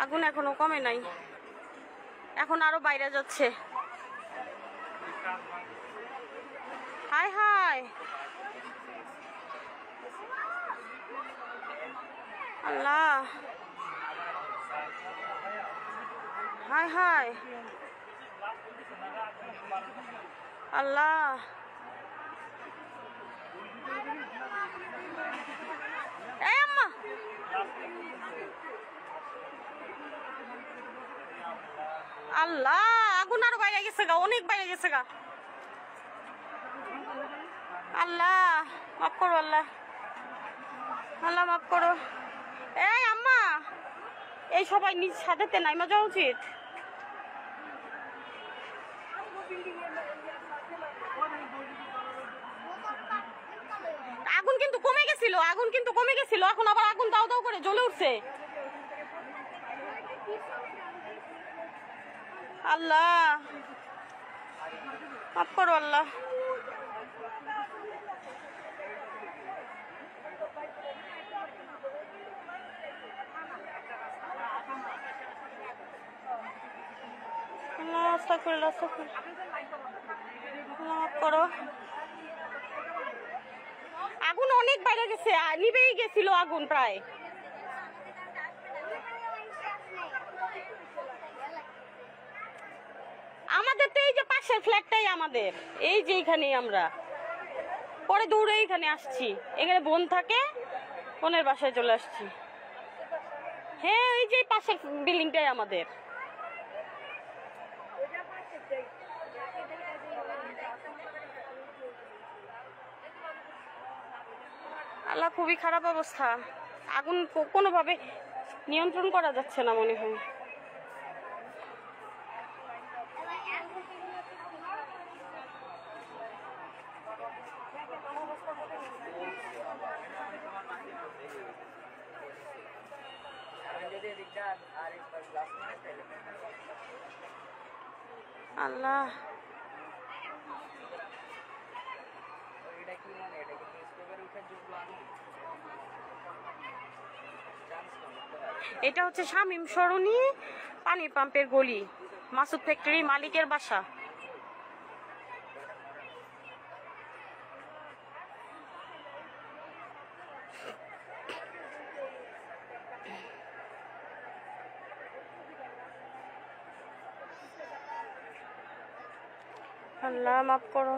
আগুন এখনো কমে নাই, এখন আরো বাইরে যাচ্ছে। হায় হায় আল্লাহ, হায় হায় আল্লাহ, এই আম্মা আল্লাহ, আগুন আরো বাইরে গেছে গা, অনেক বাইরে গেছে গা। আল্লাহ মাফ করো, আল্লাহ আল্লাহ মাফ করো। এই আম্মা, এই সবাই নিজ সাথে নাইমা যাওয়া উচিত। আগুন কিন্তু কমে গেছিল, আগুন কিন্তু কমে গেছিল, এখন আবার আগুন দাও দাও করে জ্বলে উঠছে। আল্লাহ মাফ করো, আল্লাহ আস্তাগফিরুল্লাহ, আস্তাগফিরুল্লাহ, মাফ করো। আগুন অনেক বাইরে গেছে, নিভেই গেছিল আগুন প্রায়। আমাদের তো এই যে পাশের ফ্ল্যাটটাই আমাদের, এই যে এইখানেই আমরা পরে দৌড়ে এইখানে আসছি, এখানে বোন থাকে, বোনের বাসায় চলে আসছি। হ্যাঁ, এই যে পাশের বিল্ডিংটাই আমাদের। আল্লাহ, খুবই খারাপ অবস্থা, আগুন কোনোভাবে নিয়ন্ত্রণ করা যাচ্ছে না মনে হয়। আল্লাহ, এটা হচ্ছে শামীম সরণি পানির পাম্পের গলি, মাসুদ ফ্যাক্টরি মালিকের বাসা। আল্লাহ মাফ করো।